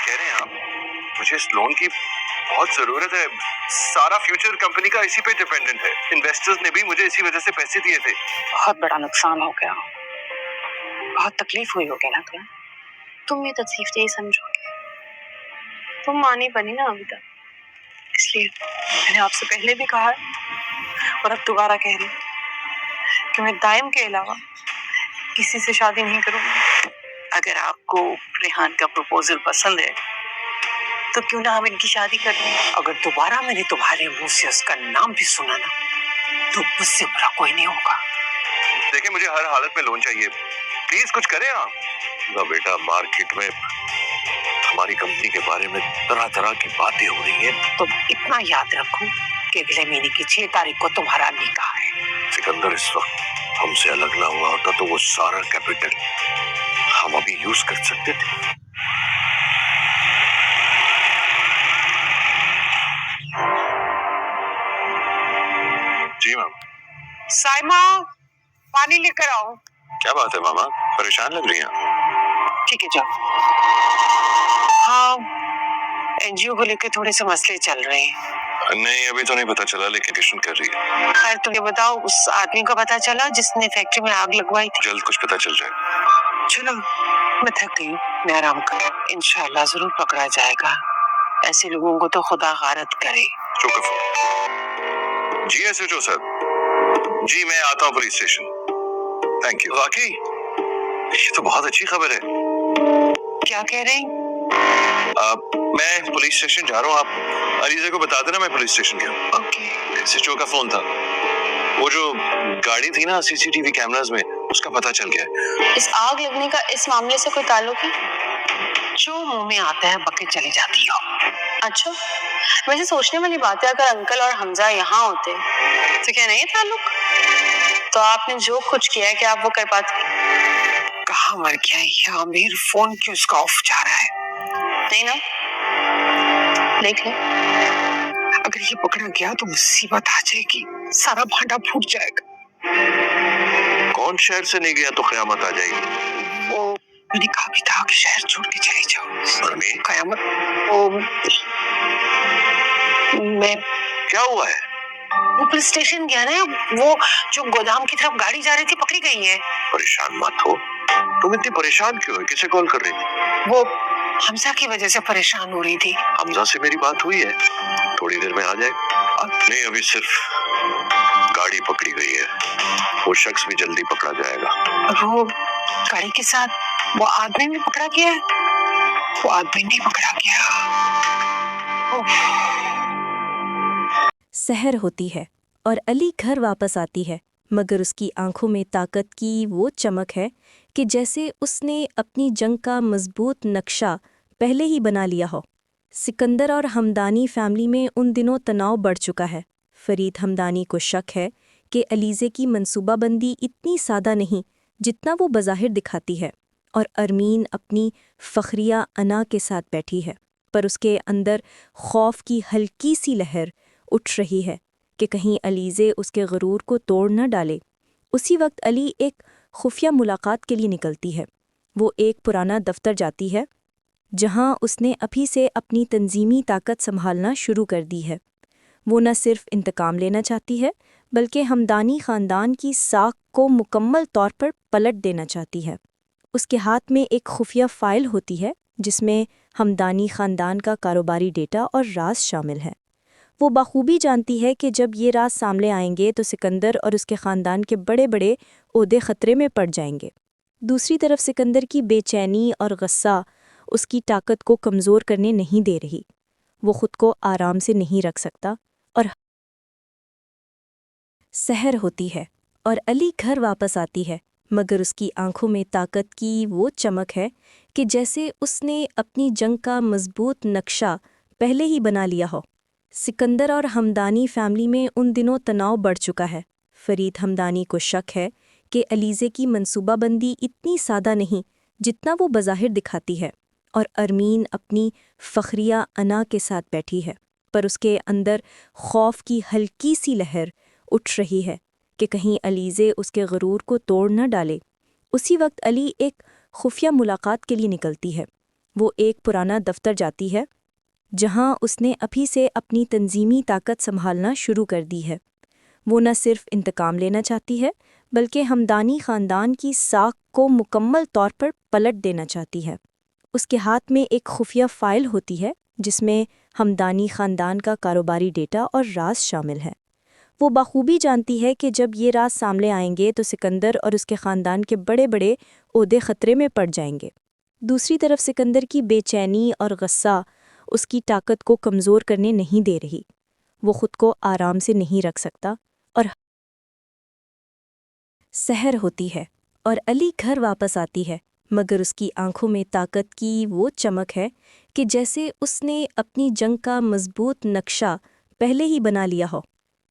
کہہ رہے ہیں آپ؟ مجھے اس لون کی بہت ضرورت ہے. سارا فیوچر کمپنی کا اسی پہ ڈیپینڈنٹ ہے. انویسٹرز نے بھی مجھے اسی وجہ سے پیسے دیے تھے. بہت بڑا نقصان ہو گیا, بہت تکلیف ہوئی ہوگی نا تم یہ تکلیف نہیں سمجھو گے. تم مانی بنی نا ابھی تک, اس لیے میں نے آپ سے پہلے بھی کہا ہے اور اب دوبارہ کہہ رہی ہوں کہ میں دائم کے علاوہ کسی سے شادی نہیں کروں گی. اگر آپ کو ریحان کا پروپوزل پسند ہے تو کیوں نہ ہم ان کی شادی کر لیں. اگر دوبارہ میں نے تمہارے منہ سے اس کا نام بھی سنا نا تو مجھ سے برا کوئی نہیں ہوگا. دیکھیں مجھے ہر حالت میں لون چاہیے, پلیز کچھ کریں آپ. نہ بیٹا, مارکیٹ میں ہماری کمپنی کے بارے میں طرح طرح کی باتیں ہو رہی ہیں. تم اتنا یاد رکھو کہ اگلے مہینے کی 6 تاریخ کو تمہارا نکاح ہے. سکندر اس وقت ہم سے الگ نہ ہوا ہوتا تو وہ سارا کیپٹل ہم ابھی یوز کر سکتے تھے. جی میم. سائمہ, پانی لے کر آؤ. کیا بات ہے ماما, پریشان لگ رہی ہیں؟ ٹھیک ہے جاؤ. ہاں, این جی او کو لے کے تھوڑے سے مسئلے چل رہے ہیں. نہیں ابھی تو نہیں پتا چلا, لیکن ٹیوشن کر رہی ہے. خیر تم یہ بتاؤ, اس آدمی کا پتا چلا جس نے فیکٹری میں آگ لگوائی تھی؟ جلد کچھ پتا چل جائے گا. چلو میں تھک گئی ہوں, میں آرام کروں. انشاءاللہ ضرور پکڑا جائے گا. ایسے لوگوں کو تو خدا غارت کرے. شکر. جی ایس ایچ او صاحب, جی میں آتا ہوں پولیس اسٹیشن. Thank you. واقعی یہ تو بہت اچھی خبر ہے. کیا کہہ رہے ہیں؟ میں پولیس اسٹیشن جا رہا ہوں. آپ علیزہ کو بتا دینا میں پولیس اسٹیشن گیا ہوں. اوکے. ایس ایچ او کا فون تھا, وہ جو گاڑی تھی نا سی سی ٹی وی کیمراز میں, اس کا پتہ چل گیا ہے. اس آگ لگنے کا اس معاملے سے کوئی تعلق ہے؟ جو منہ میں آتا ہے بکے چلی جاتی ہو. اچھا, ویسے سوچنے والی بات ہے, اگر انکل اور حمزہ یہاں ہوتے تو کیا نہیں تعلق؟ تو آپ نے جو کچھ کیا ہے, کیا آپ وہ کر پاتے؟ کہاں مر گیا یہ عامر, فون کیوں اس کا آف جا رہا ہے؟ نہیں نا, دیکھ لیں. اگر یہ پکڑا گیا تو مصیبت آ جائے گی, سارا بھانڈا پھوٹ جائے گا. کون شہر سے نہیں گیا تو قیامت آ جائے گی. وہ میں نے کہا بھی تھا کہ شہر چھوڑ کے چلے جاؤ. اور میں قیامت میں کیا ہوا ہے؟ وہ پولیس اسٹیشن گیا نا, وہ جو گودام کی طرف گاڑی جا رہی تھی پکڑی گئی ہے. پریشان مت ہو, تم اتنی پریشان کیوں ہے؟ کسے کال کر رہی تھی؟ وہ حمزہ کی وجہ سے پریشان ہو رہی تھی. حمزہ سے میری بات ہوئی ہے, تھوڑی دیر میں آ جائے گا. نہیں ابھی صرف گاڑی پکڑی گئی ہے, وہ شخص بھی جلدی پکڑا جائے گا. اور وہ گاڑی کے ساتھ وہ آدمی بھی پکڑا گیا ہے؟ وہ آدمی نہیں پکڑا گیا. سحر ہوتی ہے اور علی گھر واپس آتی ہے, مگر اس کی آنکھوں میں طاقت کی وہ چمک ہے کہ جیسے اس نے اپنی جنگ کا مضبوط نقشہ پہلے ہی بنا لیا ہو. سکندر اور ہمدانی فیملی میں ان دنوں تناؤ بڑھ چکا ہے. فرید ہمدانی کو شک ہے کہ علیزے کی منصوبہ بندی اتنی سادہ نہیں جتنا وہ بظاہر دکھاتی ہے, اور ارمین اپنی فخریہ انا کے ساتھ بیٹھی ہے, پر اس کے اندر خوف کی ہلکی سی لہر اٹھ رہی ہے کہ کہیں علیزے اس کے غرور کو توڑ نہ ڈالے. اسی وقت علی ایک خفیہ ملاقات کے لیے نکلتی ہے. وہ ایک پرانا دفتر جاتی ہے جہاں اس نے ابھی سے اپنی تنظیمی طاقت سنبھالنا شروع کر دی ہے. وہ نہ صرف انتقام لینا چاہتی ہے بلکہ ہمدانی خاندان کی ساکھ کو مکمل طور پر پلٹ دینا چاہتی ہے. اس کے ہاتھ میں ایک خفیہ فائل ہوتی ہے جس میں ہمدانی خاندان کا کاروباری ڈیٹا اور راز شامل ہے. وہ بخوبی جانتی ہے کہ جب یہ راز سامنے آئیں گے تو سکندر اور اس کے خاندان کے بڑے بڑے عہدے خطرے میں پڑ جائیں گے. دوسری طرف سکندر کی بے چینی اور غصہ اس کی طاقت کو کمزور کرنے نہیں دے رہی. وہ خود کو آرام سے نہیں رکھ سکتا اور سحر ہوتی ہے اور علی گھر واپس آتی ہے, مگر اس کی آنکھوں میں طاقت کی وہ چمک ہے کہ جیسے اس نے اپنی جنگ کا مضبوط نقشہ پہلے ہی بنا لیا ہو. سکندر اور ہمدانی فیملی میں ان دنوں تناؤ بڑھ چکا ہے. فرید ہمدانی کو شک ہے کہ علیزے کی منصوبہ بندی اتنی سادہ نہیں جتنا وہ بظاہر دکھاتی ہے, اور ارمین اپنی فخریہ انا کے ساتھ بیٹھی ہے, پر اس کے اندر خوف کی ہلکی سی لہر اٹھ رہی ہے کہ کہیں علیزے اس کے غرور کو توڑ نہ ڈالے. اسی وقت علی ایک خفیہ ملاقات کے لیے نکلتی ہے وہ ایک پرانا دفتر جاتی ہے جہاں اس نے ابھی سے اپنی تنظیمی طاقت سنبھالنا شروع کر دی ہے۔ وہ نہ صرف انتقام لینا چاہتی ہے بلکہ ہمدانی خاندان کی ساکھ کو مکمل طور پر پلٹ دینا چاہتی ہے۔ اس کے ہاتھ میں ایک خفیہ فائل ہوتی ہے جس میں ہمدانی خاندان کا کاروباری ڈیٹا اور راز شامل ہے۔ وہ بخوبی جانتی ہے کہ جب یہ راز سامنے آئیں گے تو سکندر اور اس کے خاندان کے بڑے بڑے عہدے خطرے میں پڑ جائیں گے۔ دوسری طرف سکندر کی بے چینی اور غصہ اس کی طاقت کو کمزور کرنے نہیں دے رہی۔ وہ خود کو آرام سے نہیں رکھ سکتا اور سحر ہوتی ہے اور علی گھر واپس آتی ہے، مگر اس کی آنکھوں میں طاقت کی وہ چمک ہے کہ جیسے اس نے اپنی جنگ کا مضبوط نقشہ پہلے ہی بنا لیا ہو۔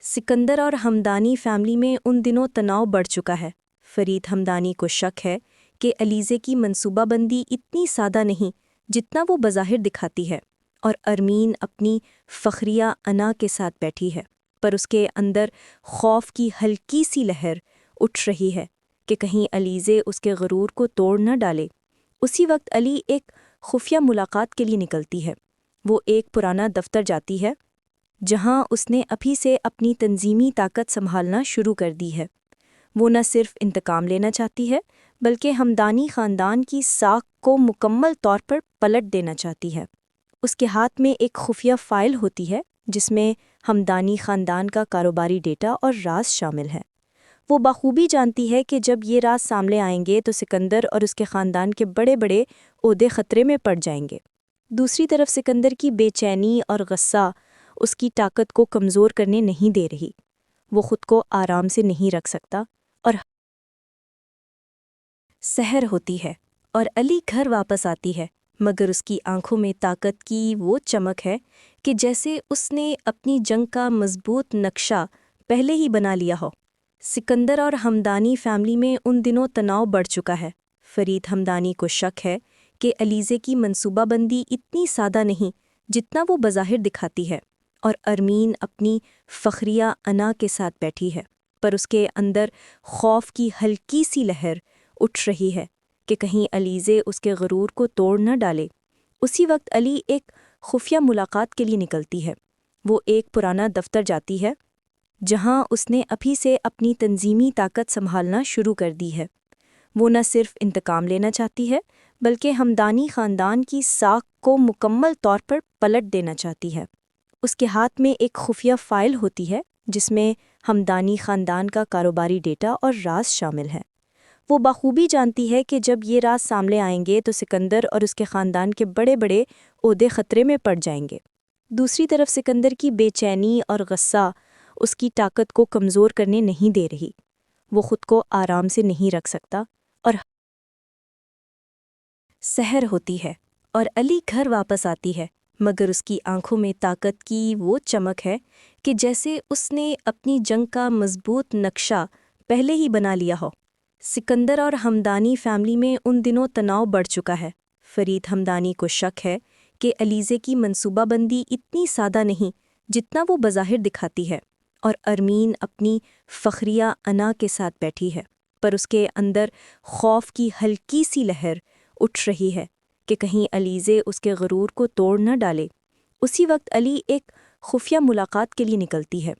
سکندر اور ہمدانی فیملی میں ان دنوں تناؤ بڑھ چکا ہے۔ فرید ہمدانی کو شک ہے کہ علیزے کی منصوبہ بندی اتنی سادہ نہیں جتنا وہ بظاہر دکھاتی ہے، اور ارمین اپنی فخریہ انا کے ساتھ بیٹھی ہے، پر اس کے اندر خوف کی ہلکی سی لہر اٹھ رہی ہے کہ کہیں علیزے اس کے غرور کو توڑ نہ ڈالے۔ اسی وقت علی ایک خفیہ ملاقات کے لیے نکلتی ہے۔ وہ ایک پرانا دفتر جاتی ہے جہاں اس نے ابھی سے اپنی تنظیمی طاقت سنبھالنا شروع کر دی ہے۔ وہ نہ صرف انتقام لینا چاہتی ہے بلکہ ہمدانی خاندان کی ساکھ کو مکمل طور پر پلٹ دینا چاہتی ہے۔ اس کے ہاتھ میں ایک خفیہ فائل ہوتی ہے جس میں ہمدانی خاندان کا کاروباری ڈیٹا اور راز شامل ہے۔ وہ بخوبی جانتی ہے کہ جب یہ راز سامنے آئیں گے تو سکندر اور اس کے خاندان کے بڑے بڑے عہدے خطرے میں پڑ جائیں گے۔ دوسری طرف سکندر کی بے چینی اور غصہ اس کی طاقت کو کمزور کرنے نہیں دے رہی۔ وہ خود کو آرام سے نہیں رکھ سکتا اور سحر ہوتی ہے اور علی گھر واپس آتی ہے، مگر اس کی آنکھوں میں طاقت کی وہ چمک ہے کہ جیسے اس نے اپنی جنگ کا مضبوط نقشہ پہلے ہی بنا لیا ہو۔ سکندر اور ہمدانی فیملی میں ان دنوں تناؤ بڑھ چکا ہے۔ فرید ہمدانی کو شک ہے کہ علیزے کی منصوبہ بندی اتنی سادہ نہیں جتنا وہ بظاہر دکھاتی ہے، اور ارمین اپنی فخریہ انا کے ساتھ بیٹھی ہے، پر اس کے اندر خوف کی ہلکی سی لہر اٹھ رہی ہے کہ کہیں علیزے اس کے غرور کو توڑ نہ ڈالے۔ اسی وقت علی ایک خفیہ ملاقات کے لیے نکلتی ہے۔ وہ ایک پرانا دفتر جاتی ہے جہاں اس نے ابھی سے اپنی تنظیمی طاقت سنبھالنا شروع کر دی ہے۔ وہ نہ صرف انتقام لینا چاہتی ہے بلکہ ہمدانی خاندان کی ساکھ کو مکمل طور پر پلٹ دینا چاہتی ہے۔ اس کے ہاتھ میں ایک خفیہ فائل ہوتی ہے جس میں ہمدانی خاندان کا کاروباری ڈیٹا اور راز شامل ہے۔ وہ بخوبی جانتی ہے کہ جب یہ راز سامنے آئیں گے تو سکندر اور اس کے خاندان کے بڑے بڑے عہدے خطرے میں پڑ جائیں گے۔ دوسری طرف سکندر کی بے چینی اور غصہ اس کی طاقت کو کمزور کرنے نہیں دے رہی۔ وہ خود کو آرام سے نہیں رکھ سکتا اور سحر ہوتی ہے اور علی گھر واپس آتی ہے، مگر اس کی آنکھوں میں طاقت کی وہ چمک ہے کہ جیسے اس نے اپنی جنگ کا مضبوط نقشہ پہلے ہی بنا لیا ہو۔ سکندر اور ہمدانی فیملی میں ان دنوں تناؤ بڑھ چکا ہے۔ فرید ہمدانی کو شک ہے کہ علیزے کی منصوبہ بندی اتنی سادہ نہیں جتنا وہ بظاہر دکھاتی ہے، اور ارمین اپنی فخریہ انا کے ساتھ بیٹھی ہے، پر اس کے اندر خوف کی ہلکی سی لہر اٹھ رہی ہے کہ کہیں علیزے اس کے غرور کو توڑ نہ ڈالے۔ اسی وقت علی ایک خفیہ ملاقات کے لیے نکلتی ہے۔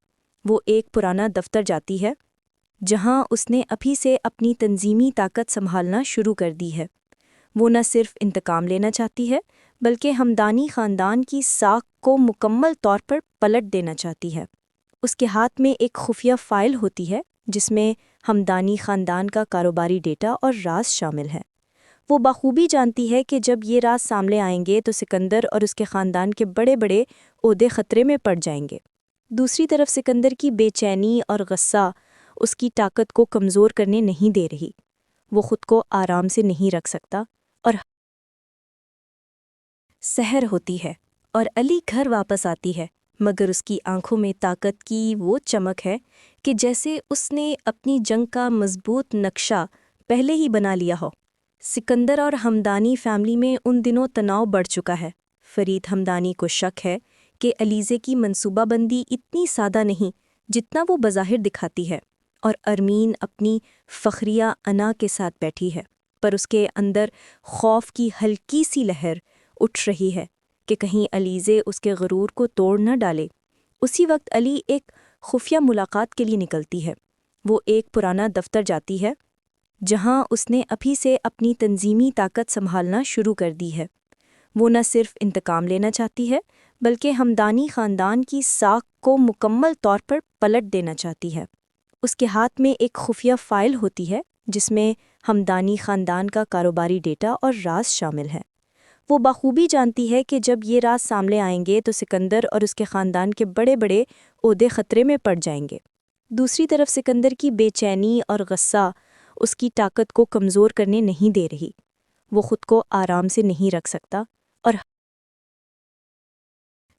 وہ ایک پرانا دفتر جاتی ہے جہاں اس نے ابھی سے اپنی تنظیمی طاقت سنبھالنا شروع کر دی ہے۔ وہ نہ صرف انتقام لینا چاہتی ہے بلکہ ہمدانی خاندان کا کاروباری ڈیٹا اور راز شامل ہے۔ اس کے ہاتھ میں ایک خفیہ فائل ہوتی ہے جس میں ہمدانی خاندان کا کاروباری ڈیٹا اور راز شامل ہے۔ وہ بخوبی جانتی ہے کہ جب یہ راز سامنے آئیں گے تو سکندر اور اس کے خاندان کے بڑے بڑے عہدے خطرے میں پڑ جائیں گے۔ دوسری طرف سکندر کی بے چینی اور غصہ اس کی طاقت کو کمزور کرنے نہیں دے رہی۔ وہ خود کو آرام سے نہیں رکھ سکتا اور اٹھ رہی ہے کہ کہیں علیزے اس کے غرور کو توڑ نہ ڈالے۔ اسی وقت علی ایک خفیہ ملاقات کے لیے نکلتی ہے۔ وہ ایک پرانا دفتر جاتی ہے جہاں اس نے ابھی سے اپنی تنظیمی طاقت سنبھالنا شروع کر دی ہے۔ وہ نہ صرف انتقام لینا چاہتی ہے بلکہ ہمدانی خاندان کی ساکھ کو مکمل طور پر پلٹ دینا چاہتی ہے۔ اس کے ہاتھ میں ایک خفیہ فائل ہوتی ہے جس میں ہمدانی خاندان کا کاروباری ڈیٹا اور راز شامل ہے۔ وہ بخوبی جانتی ہے کہ جب یہ راز سامنے آئیں گے تو سکندر اور اس کے خاندان کے بڑے بڑے عہدے خطرے میں پڑ جائیں گے۔ دوسری طرف سکندر کی بے چینی اور غصہ اس کی طاقت کو کمزور کرنے نہیں دے رہی۔ وہ خود کو آرام سے نہیں رکھ سکتا اور سحر ہوتی ہے اور علی گھر واپس آتی ہے، مگر اس کی آنکھوں میں طاقت کی وہ چمک ہے کہ جیسے اس نے اپنی جنگ کا مضبوط نقشہ پہلے ہی بنا لیا ہو۔ سکندر اور ہمدانی فیملی میں ان دنوں تناؤ بڑھ چکا ہے۔ فرید ہمدانی کو شک ہے کہ علیزے کی منصوبہ بندی اتنی سادہ نہیں جتنا وہ بظاہر دکھاتی ہے، اور ارمین اپنی فخریہ انا کے ساتھ بیٹھی ہے، پر اس کے اندر خوف کی ہلکی سی لہر اٹھ رہی ہے کہ کہیں علیزے اس کے غرور کو توڑ نہ ڈالے۔ اسی وقت علی ایک خفیہ ملاقات کے لیے نکلتی ہے۔ وہ ایک پرانا دفتر جاتی ہے جہاں اس نے ابھی سے اپنی تنظیمی طاقت سنبھالنا شروع کر دی ہے۔ وہ نہ صرف انتقام لینا چاہتی ہے بلکہ ہمدانی خاندان کی ساکھ کو مکمل طور پر پلٹ دینا چاہتی ہے۔ اس کے ہاتھ میں ایک خفیہ فائل ہوتی ہے جس میں ہمدانی خاندان کا کاروباری ڈیٹا اور راز شامل ہے۔ وہ بخوبی جانتی ہے کہ جب یہ راز سامنے آئیں گے تو سکندر اور اس کے خاندان کے بڑے بڑے عہدے خطرے میں پڑ جائیں گے۔ دوسری طرف سکندر کی بے چینی اور غصہ اس کی طاقت کو کمزور کرنے نہیں دے رہی۔ وہ خود کو آرام سے نہیں رکھ سکتا اور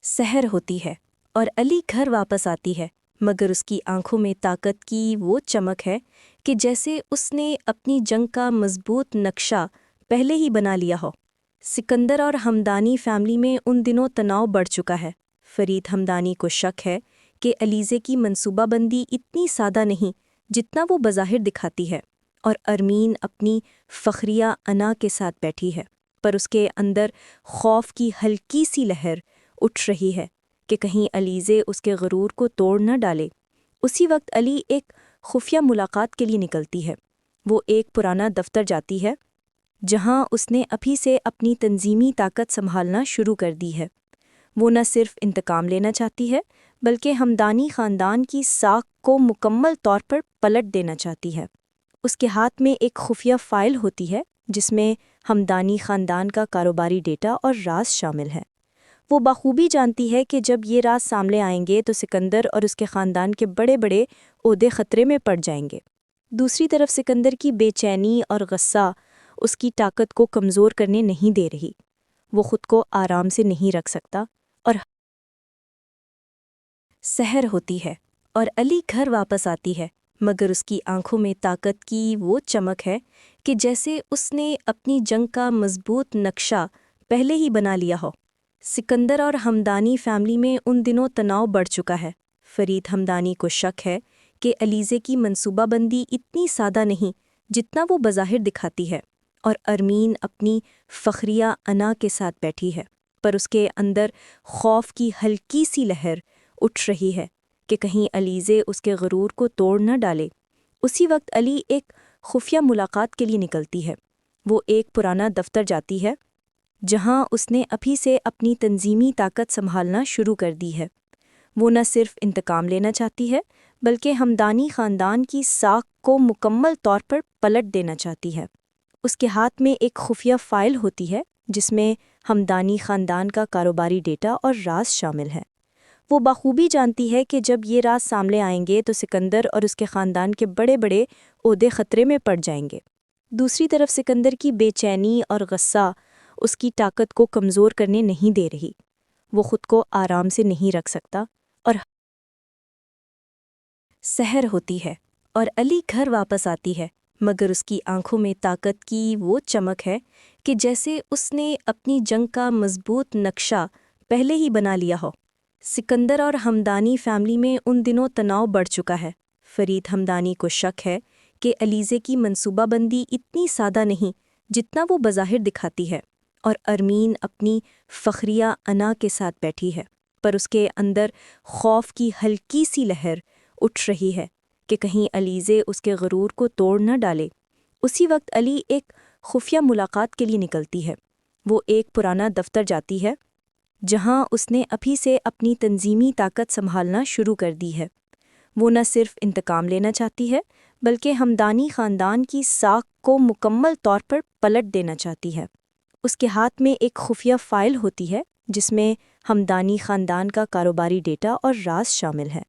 سحر ہوتی ہے اور علی گھر واپس آتی ہے، مگر اس کی آنکھوں میں طاقت کی وہ چمک ہے کہ جیسے اس نے اپنی جنگ کا مضبوط نقشہ پہلے ہی بنا لیا ہو۔ سکندر اور ہمدانی فیملی میں ان دنوں تناؤ بڑھ چکا ہے۔ فرید ہمدانی کو شک ہے کہ علیزے کی منصوبہ بندی اتنی سادہ نہیں جتنا وہ بظاہر دکھاتی ہے، اور ارمین اپنی فخریہ انا کے ساتھ بیٹھی ہے، پر اس کے اندر خوف کی ہلکی سی لہر اٹھ رہی ہے کہ کہیں علیزے اس کے غرور کو توڑ نہ ڈالے۔ اسی وقت علی ایک خفیہ ملاقات کے لیے نکلتی ہے۔ وہ ایک پرانا دفتر جاتی ہے جہاں اس نے ابھی سے اپنی تنظیمی طاقت سنبھالنا شروع کر دی ہے۔ وہ نہ صرف انتقام لینا چاہتی ہے بلکہ ہمدانی خاندان کی ساکھ کو مکمل طور پر پلٹ دینا چاہتی ہے۔ اس کے ہاتھ میں ایک خفیہ فائل ہوتی ہے جس میں ہمدانی خاندان کا کاروباری ڈیٹا اور راز شامل ہے۔ وہ بخوبی جانتی ہے کہ جب یہ راز سامنے آئیں گے تو سکندر اور اس کے خاندان کے بڑے بڑے عہدے خطرے میں پڑ جائیں گے۔ دوسری طرف سکندر کی بے چینی اور غصہ اس کی طاقت کو کمزور کرنے نہیں دے رہی۔ وہ خود کو آرام سے نہیں رکھ سکتا اور سحر ہوتی ہے اور علی گھر واپس آتی ہے، مگر اس کی آنکھوں میں طاقت کی وہ چمک ہے کہ جیسے اس نے اپنی جنگ کا مضبوط نقشہ پہلے ہی بنا لیا ہو۔ سکندر اور ہمدانی فیملی میں ان دنوں تناؤ بڑھ چکا ہے۔ فرید ہمدانی کو شک ہے کہ علیزے کی منصوبہ بندی اتنی سادہ نہیں جتنا وہ بظاہر دکھاتی ہے، اور ارمین اپنی فخریہ انا کے ساتھ بیٹھی ہے، پر اس کے اندر خوف کی ہلکی سی لہر اٹھ رہی ہے کہ کہیں علیزے اس کے غرور کو توڑ نہ ڈالے۔ اسی وقت علی ایک خفیہ ملاقات کے لیے نکلتی ہے۔ وہ ایک پرانا دفتر جاتی ہے جہاں اس نے ابھی سے اپنی تنظیمی طاقت سنبھالنا شروع کر دی ہے۔ وہ نہ صرف انتقام لینا چاہتی ہے بلکہ ہمدانی خاندان کی ساکھ کو مکمل طور پر پلٹ دینا چاہتی ہے۔ اس کے ہاتھ میں ایک خفیہ فائل ہوتی ہے جس میں ہمدانی خاندان کا کاروباری ڈیٹا اور راز شامل ہے۔ وہ بخوبی جانتی ہے کہ جب یہ راز سامنے آئیں گے تو سکندر اور اس کے خاندان کے بڑے بڑے عہدے خطرے میں پڑ جائیں گے۔ دوسری طرف سکندر کی بے چینی اور غصہ اس کی طاقت کو کمزور کرنے نہیں دے رہی۔ وہ خود کو آرام سے نہیں رکھ سکتا اور سحر ہوتی ہے اور علی گھر واپس آتی ہے، مگر اس کی آنکھوں میں طاقت کی وہ چمک ہے کہ جیسے اس نے اپنی جنگ کا مضبوط نقشہ پہلے ہی بنا لیا ہو۔ سکندر اور ہمدانی فیملی میں ان دنوں تناؤ بڑھ چکا ہے۔ فرید ہمدانی کو شک ہے کہ علیزے کی منصوبہ بندی اتنی سادہ نہیں جتنا وہ بظاہر دکھاتی ہے، اور ارمین اپنی فخریہ انا کے ساتھ بیٹھی ہے، پر اس کے اندر خوف کی ہلکی سی لہر اٹھ رہی ہے کہ کہیں علیزے اس کے غرور کو توڑ نہ ڈالے۔ اسی وقت علی ایک خفیہ ملاقات کے لیے نکلتی ہے۔ وہ ایک پرانا دفتر جاتی ہے جہاں اس نے ابھی سے اپنی تنظیمی طاقت سنبھالنا شروع کر دی ہے۔ وہ نہ صرف انتقام لینا چاہتی ہے بلکہ ہمدانی خاندان کی ساکھ کو مکمل طور پر پلٹ دینا چاہتی ہے۔ اس کے ہاتھ میں ایک خفیہ فائل ہوتی ہے جس میں ہمدانی خاندان کا کاروباری ڈیٹا اور راز شامل ہے۔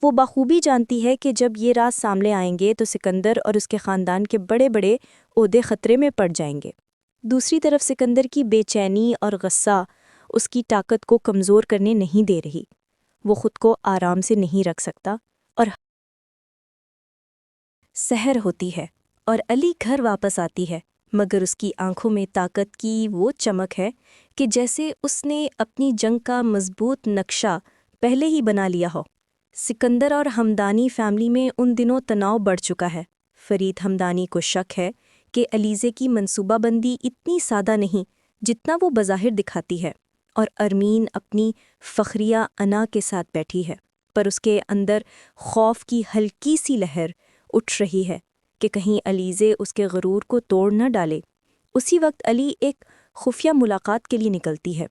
وہ بخوبی جانتی ہے کہ جب یہ راز سامنے آئیں گے تو سکندر اور اس کے خاندان کے بڑے بڑے عہدے خطرے میں پڑ جائیں گے۔ دوسری طرف سکندر کی بے چینی اور غصہ اس کی طاقت کو کمزور کرنے نہیں دے رہی۔ وہ خود کو آرام سے نہیں رکھ سکتا اور سحر ہوتی ہے اور علی گھر واپس آتی ہے، مگر اس کی آنکھوں میں طاقت کی وہ چمک ہے کہ جیسے اس نے اپنی جنگ کا مضبوط نقشہ پہلے ہی بنا لیا ہو۔ سکندر اور ہمدانی فیملی میں ان دنوں تناؤ بڑھ چکا ہے۔ فرید ہمدانی کو شک ہے کہ علیزے کی منصوبہ بندی اتنی سادہ نہیں جتنا وہ بظاہر دکھاتی ہے، اور ارمین اپنی فخریہ انا کے ساتھ بیٹھی ہے، پر اس کے اندر خوف کی ہلکی سی لہر اٹھ رہی ہے کہ کہیں علیزے اس کے غرور کو توڑ نہ ڈالے۔ اسی وقت علی ایک خفیہ ملاقات کے لیے نکلتی ہے۔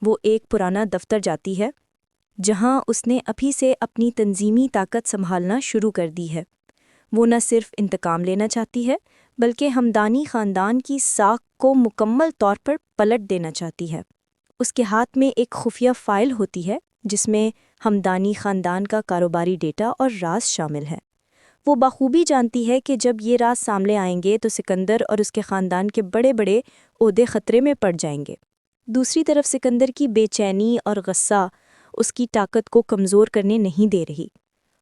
وہ ایک پرانا دفتر جاتی ہے جہاں اس نے ابھی سے اپنی تنظیمی طاقت سنبھالنا شروع کر دی ہے۔ وہ نہ صرف انتقام لینا چاہتی ہے بلکہ ہمدانی خاندان کی ساکھ کو مکمل طور پر پلٹ دینا چاہتی ہے۔ اس کے ہاتھ میں ایک خفیہ فائل ہوتی ہے جس میں ہمدانی خاندان کا کاروباری ڈیٹا اور راز شامل ہے۔ وہ بخوبی جانتی ہے کہ جب یہ راز سامنے آئیں گے تو سکندر اور اس کے خاندان کے بڑے بڑے عہدے خطرے میں پڑ جائیں گے۔ دوسری طرف سکندر کی بے چینی اور غصہ اس کی طاقت کو کمزور کرنے نہیں دے رہی۔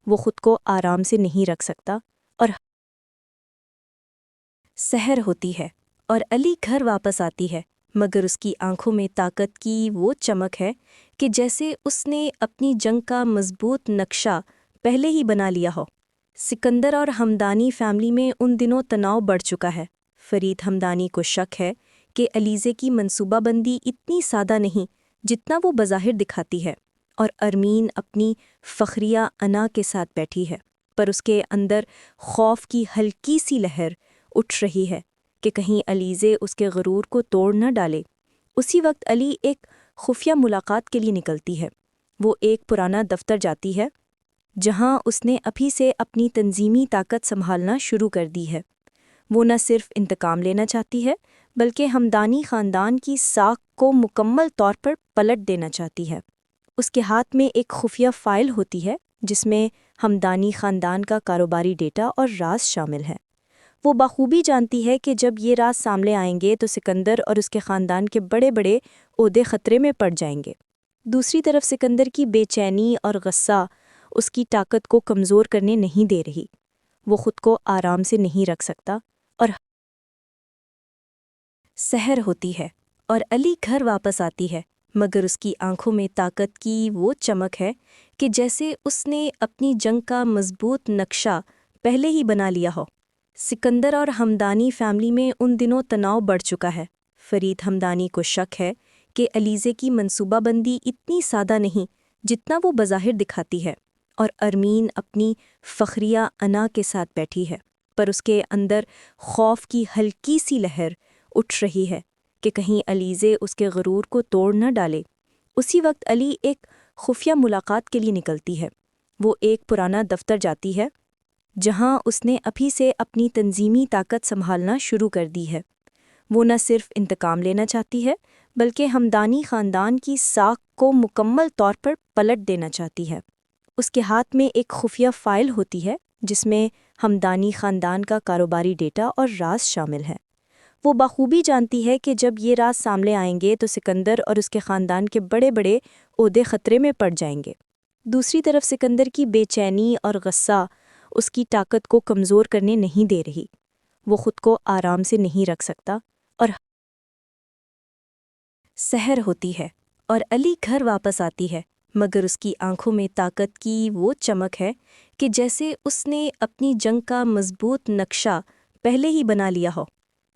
وہ خود کو آرام سے نہیں رکھ سکتا اور سحر ہوتی ہے اور علی گھر واپس آتی ہے، مگر اس کی آنکھوں میں طاقت کی وہ چمک ہے کہ جیسے اس نے اپنی جنگ کا مضبوط نقشہ پہلے ہی بنا لیا ہو۔ سکندر اور ہمدانی فیملی میں ان دنوں تناؤ بڑھ چکا ہے۔ فرید ہمدانی کو شک ہے کہ علیزے کی منصوبہ بندی اتنی سادہ نہیں جتنا وہ بظاہر دکھاتی ہے، اور ارمین اپنی فخریہ انا کے ساتھ بیٹھی ہے، پر اس کے اندر خوف کی ہلکی سی لہر اٹھ رہی ہے کہ کہیں علیزے اس کے غرور کو توڑ نہ ڈالے۔ اسی وقت علی ایک خفیہ ملاقات کے لیے نکلتی ہے۔ وہ ایک پرانا دفتر جاتی ہے جہاں اس نے ابھی سے اپنی تنظیمی طاقت سنبھالنا شروع کر دی ہے۔ وہ نہ صرف انتقام لینا چاہتی ہے بلکہ ہمدانی خاندان کی ساکھ کو مکمل طور پر پلٹ دینا چاہتی ہے۔ اس کے ہاتھ میں ایک خفیہ فائل ہوتی ہے جس میں ہمدانی خاندان کا کاروباری ڈیٹا اور راز شامل ہے۔ وہ بخوبی جانتی ہے کہ جب یہ راز سامنے آئیں گے تو سکندر اور اس کے خاندان کے بڑے بڑے عہدے خطرے میں پڑ جائیں گے۔ دوسری طرف سکندر کی بے چینی اور غصہ اس کی طاقت کو کمزور کرنے نہیں دے رہی۔ وہ خود کو آرام سے نہیں رکھ سکتا اور سحر ہوتی ہے اور علی گھر واپس آتی ہے، مگر اس کی آنکھوں میں طاقت کی وہ چمک ہے کہ جیسے اس نے اپنی جنگ کا مضبوط نقشہ پہلے ہی بنا لیا ہو۔ سکندر اور ہمدانی فیملی میں ان دنوں تناؤ بڑھ چکا ہے۔ فرید ہمدانی کو شک ہے کہ علیزے کی منصوبہ بندی اتنی سادہ نہیں جتنا وہ بظاہر دکھاتی ہے، اور ارمین اپنی فخریہ انا کے ساتھ بیٹھی ہے، پر اس کے اندر خوف کی ہلکی سی لہر اٹھ رہی ہے کہ کہیں علیزے اس کے غرور کو توڑ نہ ڈالے۔ اسی وقت علی ایک خفیہ ملاقات کے لیے نکلتی ہے۔ وہ ایک پرانا دفتر جاتی ہے جہاں اس نے ابھی سے اپنی تنظیمی طاقت سنبھالنا شروع کر دی ہے۔ وہ نہ صرف انتقام لینا چاہتی ہے بلکہ ہمدانی خاندان کی ساکھ کو مکمل طور پر پلٹ دینا چاہتی ہے۔ اس کے ہاتھ میں ایک خفیہ فائل ہوتی ہے جس میں ہمدانی خاندان کا کاروباری ڈیٹا اور راز شامل ہے۔ وہ بخوبی جانتی ہے کہ جب یہ راز سامنے آئیں گے تو سکندر اور اس کے خاندان کے بڑے بڑے عہدے خطرے میں پڑ جائیں گے۔ دوسری طرف سکندر کی بے چینی اور غصہ اس کی طاقت کو کمزور کرنے نہیں دے رہی۔ وہ خود کو آرام سے نہیں رکھ سکتا اور سحر ہوتی ہے اور علی گھر واپس آتی ہے، مگر اس کی آنکھوں میں طاقت کی وہ چمک ہے کہ جیسے اس نے اپنی جنگ کا مضبوط نقشہ پہلے ہی بنا لیا ہو۔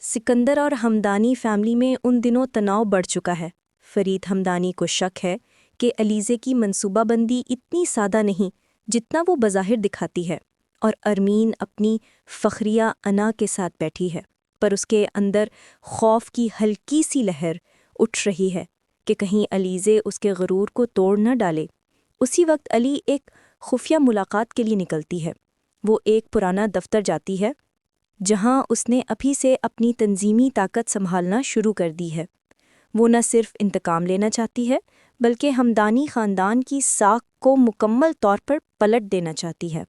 سکندر اور ہمدانی فیملی میں ان دنوں تناؤ بڑھ چکا ہے۔ فرید ہمدانی کو شک ہے کہ علیزے کی منصوبہ بندی اتنی سادہ نہیں جتنا وہ بظاہر دکھاتی ہے، اور ارمین اپنی فخریہ انا کے ساتھ بیٹھی ہے، پر اس کے اندر خوف کی ہلکی سی لہر اٹھ رہی ہے کہ کہیں علیزے اس کے غرور کو توڑ نہ ڈالے۔ اسی وقت علی ایک خفیہ ملاقات کے لیے نکلتی ہے۔ وہ ایک پرانا دفتر جاتی ہے جہاں اس نے ابھی سے اپنی تنظیمی طاقت سنبھالنا شروع کر دی ہے۔ وہ نہ صرف انتقام لینا چاہتی ہے بلکہ ہمدانی خاندان کی ساکھ کو مکمل طور پر پلٹ دینا چاہتی ہے۔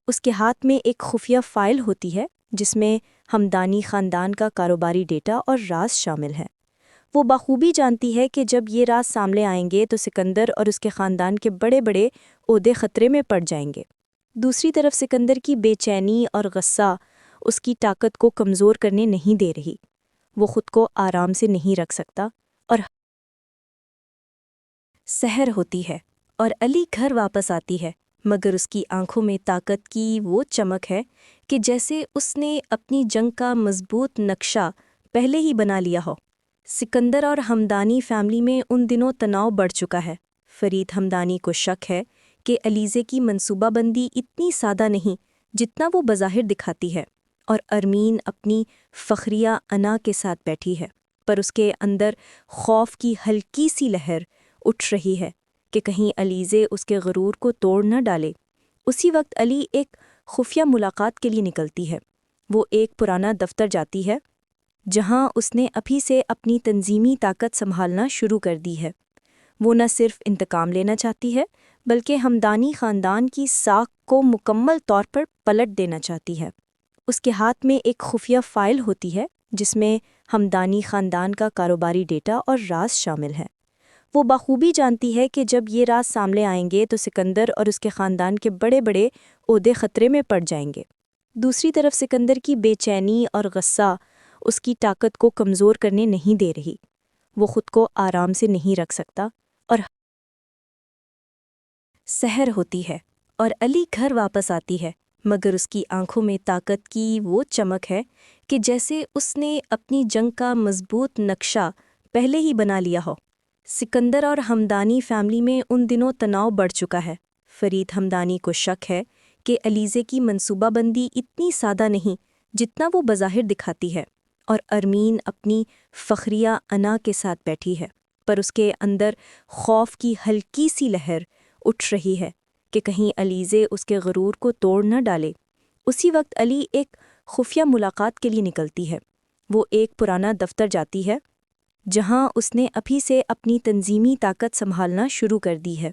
اس کے ہاتھ میں ایک خفیہ فائل ہوتی ہے جس میں ہمدانی خاندان کا کاروباری ڈیٹا اور راز شامل ہے۔ وہ بخوبی جانتی ہے کہ جب یہ راز سامنے آئیں گے تو سکندر اور اس کے خاندان کے بڑے بڑے عہدے خطرے میں پڑ جائیں گے۔ دوسری طرف سکندر کی بے چینی اور غصہ اس کی طاقت کو کمزور کرنے نہیں دے رہی۔ وہ خود کو آرام سے نہیں رکھ سکتا اور سحر ہوتی ہے اور علی گھر واپس آتی ہے، مگر اس کی آنکھوں میں طاقت کی وہ چمک ہے کہ جیسے اس نے اپنی جنگ کا مضبوط نقشہ پہلے ہی بنا لیا ہو۔ سکندر اور ہمدانی فیملی میں ان دنوں تناؤ بڑھ چکا ہے۔ فرید ہمدانی کو شک ہے کہ علیزے کی منصوبہ بندی اتنی سادہ نہیں جتنا وہ بظاہر دکھاتی ہے، اور ارمین اپنی فخریہ انا کے ساتھ بیٹھی ہے، پر اس کے اندر خوف کی ہلکی سی لہر اٹھ رہی ہے کہ کہیں علیزے اس کے غرور کو توڑ نہ ڈالے۔ اسی وقت علی ایک خفیہ ملاقات کے لیے نکلتی ہے۔ وہ ایک پرانا دفتر جاتی ہے جہاں اس نے ابھی سے اپنی تنظیمی طاقت سنبھالنا شروع کر دی ہے۔ وہ نہ صرف انتقام لینا چاہتی ہے بلکہ ہمدانی خاندان کی ساکھ کو مکمل طور پر پلٹ دینا چاہتی ہے۔ اس کے ہاتھ میں ایک خفیہ فائل ہوتی ہے جس میں ہمدانی خاندان کا کاروباری ڈیٹا اور راز شامل ہے۔ وہ بخوبی جانتی ہے کہ جب یہ راز سامنے آئیں گے تو سکندر اور اس کے خاندان کے بڑے بڑے عہدے خطرے میں پڑ جائیں گے۔ دوسری طرف سکندر کی بے چینی اور غصہ اس کی طاقت کو کمزور کرنے نہیں دے رہی۔ وہ خود کو آرام سے نہیں رکھ سکتا، اور سحر ہوتی ہے اور علی گھر واپس آتی ہے، مگر اس کی آنکھوں میں طاقت کی وہ چمک ہے کہ جیسے اس نے اپنی جنگ کا مضبوط نقشہ پہلے ہی بنا لیا ہو۔ سکندر اور ہمدانی فیملی میں ان دنوں تناؤ بڑھ چکا ہے۔ فرید ہمدانی کو شک ہے کہ علیزے کی منصوبہ بندی اتنی سادہ نہیں جتنا وہ بظاہر دکھاتی ہے، اور ارمین اپنی فخریہ انا کے ساتھ بیٹھی ہے، پر اس کے اندر خوف کی ہلکی سی لہر اٹھ رہی ہے کہ کہیں علیزے اس کے غرور کو توڑ نہ ڈالے۔ اسی وقت علی ایک خفیہ ملاقات کے لیے نکلتی ہے۔ وہ ایک پرانا دفتر جاتی ہے جہاں اس نے ابھی سے اپنی تنظیمی طاقت سنبھالنا شروع کر دی ہے۔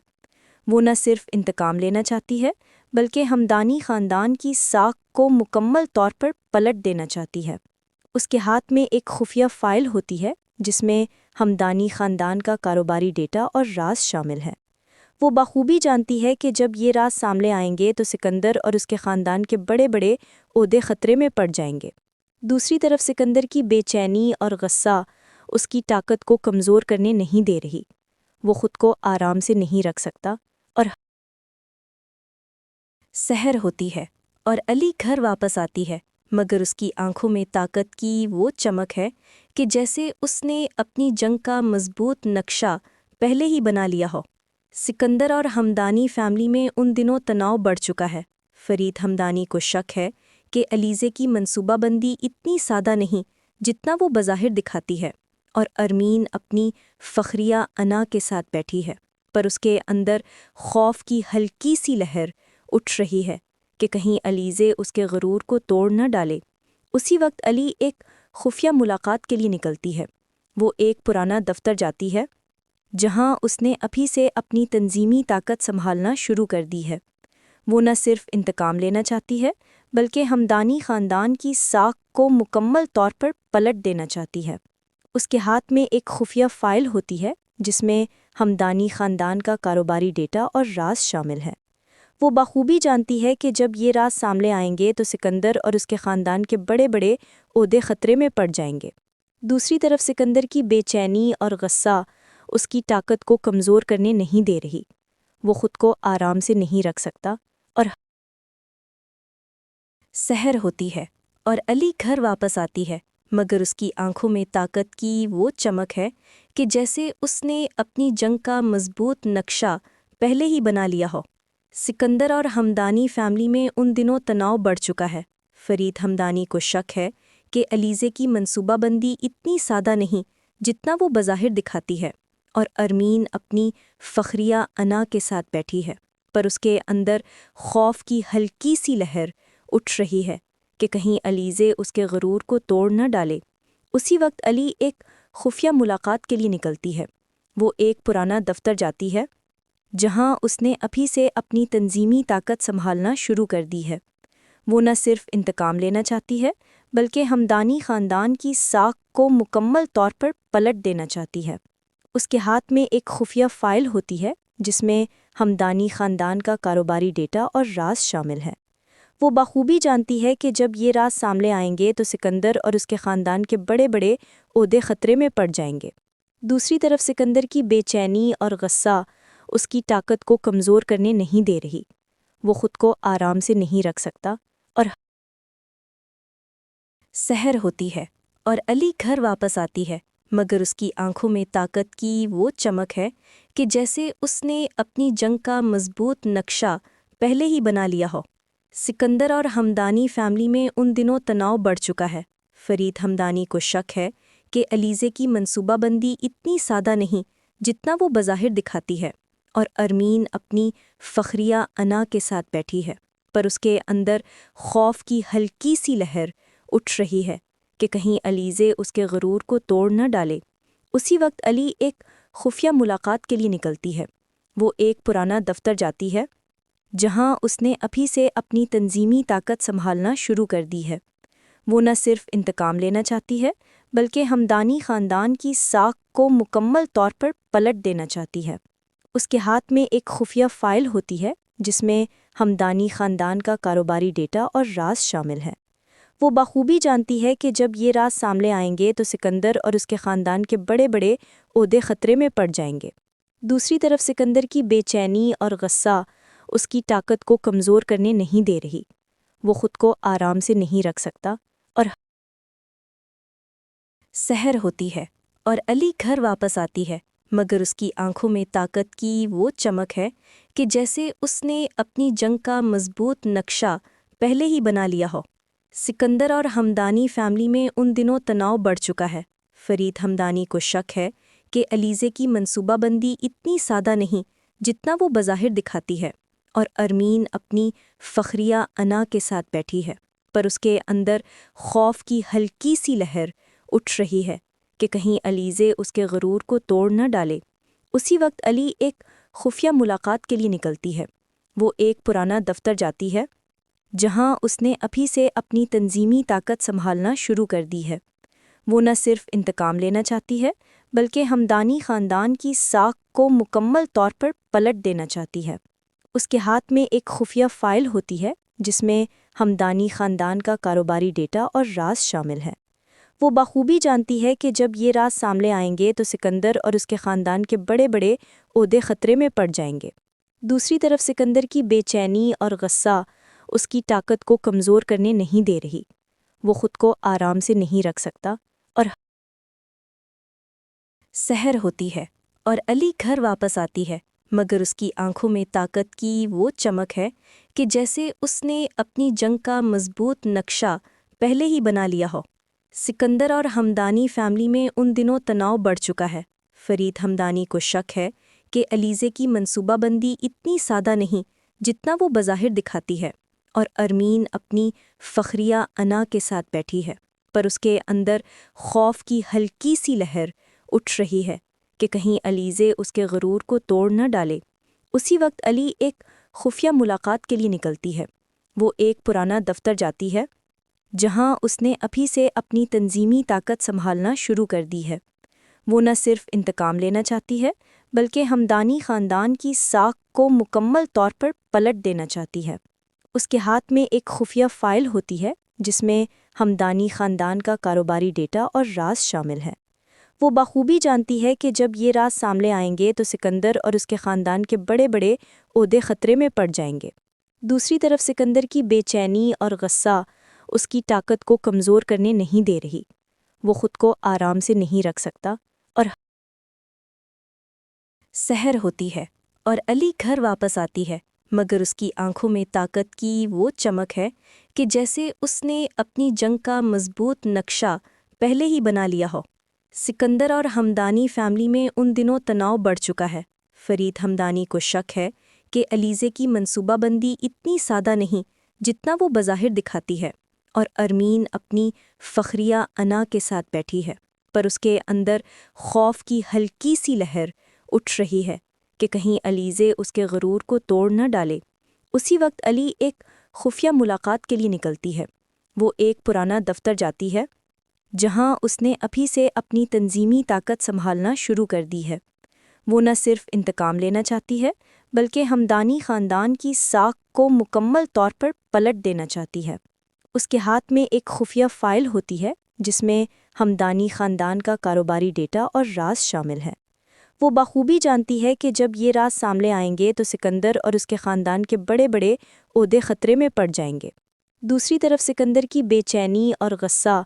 وہ نہ صرف انتقام لینا چاہتی ہے بلکہ ہمدانی خاندان کی ساکھ کو مکمل طور پر پلٹ دینا چاہتی ہے۔ اس کے ہاتھ میں ایک خفیہ فائل ہوتی ہے جس میں ہمدانی خاندان کا کاروباری ڈیٹا اور راز شامل ہے۔ وہ بخوبی جانتی ہے کہ جب یہ راز سامنے آئیں گے تو سکندر اور اس کے خاندان کے بڑے بڑے عہدے خطرے میں پڑ جائیں گے۔ دوسری طرف سکندر کی بے چینی اور غصہ اس کی طاقت کو کمزور کرنے نہیں دے رہی۔ وہ خود کو آرام سے نہیں رکھ سکتا، اور سحر ہوتی ہے اور علی گھر واپس آتی ہے، مگر اس کی آنکھوں میں طاقت کی وہ چمک ہے کہ جیسے اس نے اپنی جنگ کا مضبوط نقشہ پہلے ہی بنا لیا ہو۔ سکندر اور ہمدانی فیملی میں ان دنوں تناؤ بڑھ چکا ہے۔ فرید ہمدانی کو شک ہے کہ علیزے کی منصوبہ بندی اتنی سادہ نہیں جتنا وہ بظاہر دکھاتی ہے، اور ارمین اپنی فخریہ انا کے ساتھ بیٹھی ہے، پر اس کے اندر خوف کی ہلکی سی لہر اٹھ رہی ہے کہ کہیں علیزے اس کے غرور کو توڑ نہ ڈالے۔ اسی وقت علی ایک خفیہ ملاقات کے لیے نکلتی ہے۔ وہ ایک پرانا دفتر جاتی ہے جہاں اس نے ابھی سے اپنی تنظیمی طاقت سنبھالنا شروع کر دی ہے۔ وہ نہ صرف انتقام لینا چاہتی ہے بلکہ ہمدانی خاندان کی ساکھ کو مکمل طور پر پلٹ دینا چاہتی ہے۔ اس کے ہاتھ میں ایک خفیہ فائل ہوتی ہے جس میں ہمدانی خاندان کا کاروباری ڈیٹا اور راز شامل ہے۔ وہ بخوبی جانتی ہے کہ جب یہ راز سامنے آئیں گے تو سکندر اور اس کے خاندان کے بڑے بڑے عہدے خطرے میں پڑ جائیں گے۔ دوسری طرف سکندر کی بے چینی اور غصہ اس کی طاقت کو کمزور کرنے نہیں دے رہی۔ وہ خود کو آرام سے نہیں رکھ سکتا، اور سحر ہوتی ہے اور علی گھر واپس آتی ہے، مگر اس کی آنکھوں میں طاقت کی وہ چمک ہے کہ جیسے اس نے اپنی جنگ کا مضبوط نقشہ پہلے ہی بنا لیا ہو۔ سکندر اور ہمدانی فیملی میں ان دنوں تناؤ بڑھ چکا ہے۔ فرید ہمدانی کو شک ہے کہ علیزے کی منصوبہ بندی اتنی سادہ نہیں جتنا وہ بظاہر دکھاتی ہے، اور ارمین اپنی فخریہ انا کے ساتھ بیٹھی ہے، پر اس کے اندر خوف کی ہلکی سی لہر اٹھ رہی ہے کہ کہیں علیزے اس کے غرور کو توڑ نہ ڈالے۔ اسی وقت علی ایک خفیہ ملاقات کے لیے نکلتی ہے۔ وہ ایک پرانا دفتر جاتی ہے جہاں اس نے ابھی سے اپنی تنظیمی طاقت سنبھالنا شروع کر دی ہے۔ وہ نہ صرف انتقام لینا چاہتی ہے بلکہ ہمدانی خاندان کی ساکھ کو مکمل طور پر پلٹ دینا چاہتی ہے۔ اس کے ہاتھ میں ایک خفیہ فائل ہوتی ہے جس میں ہمدانی خاندان کا کاروباری ڈیٹا اور راز شامل ہے۔ وہ بخوبی جانتی ہے کہ جب یہ راز سامنے آئیں گے تو سکندر اور اس کے خاندان کے بڑے بڑے عہدے خطرے میں پڑ جائیں گے۔ دوسری طرف سکندر کی بے چینی اور غصہ اس کی طاقت کو کمزور کرنے نہیں دے رہی۔ وہ خود کو آرام سے نہیں رکھ سکتا، اور سحر ہوتی ہے اور علی گھر واپس آتی ہے، مگر اس کی آنکھوں میں طاقت کی وہ چمک ہے کہ جیسے اس نے اپنی جنگ کا مضبوط نقشہ پہلے ہی بنا لیا ہو۔ سکندر اور ہمدانی فیملی میں ان دنوں تناؤ بڑھ چکا ہے۔ فرید ہمدانی کو شک ہے کہ علیزے کی منصوبہ بندی اتنی سادہ نہیں جتنا وہ بظاہر دکھاتی ہے، اور ارمین اپنی فخریہ انا کے ساتھ بیٹھی ہے، پر اس کے اندر خوف کی ہلکی سی لہر اٹھ رہی ہے کہ کہیں علیزے اس کے غرور کو توڑ نہ ڈالے۔ اسی وقت علی ایک خفیہ ملاقات کے لیے نکلتی ہے۔ وہ ایک پرانا دفتر جاتی ہے جہاں اس نے ابھی سے اپنی تنظیمی طاقت سنبھالنا شروع کر دی ہے۔ وہ نہ صرف انتقام لینا چاہتی ہے بلکہ ہمدانی خاندان کی ساکھ کو مکمل طور پر پلٹ دینا چاہتی ہے۔ اس کے ہاتھ میں ایک خفیہ فائل ہوتی ہے جس میں ہمدانی خاندان کا کاروباری ڈیٹا اور راز شامل ہے۔ وہ بخوبی جانتی ہے کہ جب یہ راز سامنے آئیں گے تو سکندر اور اس کے خاندان کے بڑے بڑے عہدے خطرے میں پڑ جائیں گے۔ دوسری طرف سکندر کی بے چینی اور غصہ اس کی طاقت کو کمزور کرنے نہیں دے رہی۔ وہ خود کو آرام سے نہیں رکھ سکتا، اور سحر ہوتی ہے اور علی گھر واپس آتی ہے، مگر اس کی آنکھوں میں طاقت کی وہ چمک ہے کہ جیسے اس نے اپنی جنگ کا مضبوط نقشہ پہلے ہی بنا لیا ہو۔ سکندر اور ہمدانی فیملی میں ان دنوں تناؤ بڑھ چکا ہے۔ فرید ہمدانی کو شک ہے کہ علیزے کی منصوبہ بندی اتنی سادہ نہیں جتنا وہ بظاہر دکھاتی ہے، اور ارمین اپنی فخریہ انا کے ساتھ بیٹھی ہے، پر اس کے اندر خوف کی ہلکی سی لہر اٹھ رہی ہے کہ کہیں علیزے اس کے غرور کو توڑ نہ ڈالے۔ اسی وقت علی ایک خفیہ ملاقات کے لیے نکلتی ہے۔ وہ ایک پرانا دفتر جاتی ہے جہاں اس نے ابھی سے اپنی تنظیمی طاقت سنبھالنا شروع کر دی ہے۔ وہ نہ صرف انتقام لینا چاہتی ہے بلکہ ہمدانی خاندان کی ساکھ کو مکمل طور پر پلٹ دینا چاہتی ہے۔ اس کے ہاتھ میں ایک خفیہ فائل ہوتی ہے جس میں ہمدانی خاندان کا کاروباری ڈیٹا اور راز شامل ہے۔ وہ بخوبی جانتی ہے کہ جب یہ راز سامنے آئیں گے تو سکندر اور اس کے خاندان کے بڑے بڑے عہدے خطرے میں پڑ جائیں گے۔ دوسری طرف سکندر کی بے چینی اور غصہ اس کی طاقت کو کمزور کرنے نہیں دے رہی۔ وہ خود کو آرام سے نہیں رکھ سکتا، اور سحر ہوتی ہے اور علی گھر واپس آتی ہے، مگر اس کی آنکھوں میں طاقت کی وہ چمک ہے کہ جیسے اس نے اپنی جنگ کا مضبوط نقشہ پہلے ہی بنا لیا ہو۔ سکندر اور ہمدانی فیملی میں ان دنوں تناؤ بڑھ چکا ہے۔ فرید ہمدانی کو شک ہے کہ علیزے کی منصوبہ بندی اتنی سادہ نہیں جتنا وہ بظاہر دکھاتی ہے، اور ارمین اپنی فخریہ انا کے ساتھ بیٹھی ہے، پر اس کے اندر خوف کی ہلکی سی لہر اٹھ رہی ہے کہ کہیں علیزے اس کے غرور کو توڑ نہ ڈالے۔ اسی وقت علی ایک خفیہ ملاقات کے لیے نکلتی ہے۔ وہ ایک پرانا دفتر جاتی ہے جہاں اس نے ابھی سے اپنی تنظیمی طاقت سنبھالنا شروع کر دی ہے۔ وہ نہ صرف انتقام لینا چاہتی ہے بلکہ ہمدانی خاندان کی ساکھ کو مکمل طور پر پلٹ دینا چاہتی ہے۔ اس کے ہاتھ میں ایک خفیہ فائل ہوتی ہے جس میں ہمدانی خاندان کا کاروباری ڈیٹا اور راز شامل ہے۔ وہ بخوبی جانتی ہے کہ جب یہ راز سامنے آئیں گے تو سکندر اور اس کے خاندان کے بڑے بڑے عہدے خطرے میں پڑ جائیں گے۔ دوسری طرف سکندر کی بے چینی اور غصہ اس کی طاقت کو کمزور کرنے نہیں دے رہی۔ وہ خود کو آرام سے نہیں رکھ سکتا، اور سحر ہوتی ہے اور علی گھر واپس آتی ہے، مگر اس کی آنکھوں میں طاقت کی وہ چمک ہے کہ جیسے اس نے اپنی جنگ کا مضبوط نقشہ پہلے ہی بنا لیا ہو۔ سکندر اور ہمدانی فیملی میں ان دنوں تناؤ بڑھ چکا ہے۔ فرید ہمدانی کو شک ہے کہ علیزے کی منصوبہ بندی اتنی سادہ نہیں جتنا وہ بظاہر دکھاتی ہے، اور ارمین اپنی فخریہ انا کے ساتھ بیٹھی ہے، پر اس کے اندر خوف کی ہلکی سی لہر اٹھ رہی ہے کہ کہیں علیزے اس کے غرور کو توڑ نہ ڈالے۔ اسی وقت علی ایک خفیہ ملاقات کے لیے نکلتی ہے۔ وہ ایک پرانا دفتر جاتی ہے جہاں اس نے ابھی سے اپنی تنظیمی طاقت سنبھالنا شروع کر دی ہے۔ وہ نہ صرف انتقام لینا چاہتی ہے بلکہ ہمدانی خاندان کی ساکھ کو مکمل طور پر پلٹ دینا چاہتی ہے۔ اس کے ہاتھ میں ایک خفیہ فائل ہوتی ہے جس میں ہمدانی خاندان کا کاروباری ڈیٹا اور راز شامل ہے۔ وہ بخوبی جانتی ہے کہ جب یہ راز سامنے آئیں گے تو سکندر اور اس کے خاندان کے بڑے بڑے عہدے خطرے میں پڑ جائیں گے۔ دوسری طرف سکندر کی بے چینی اور غصہ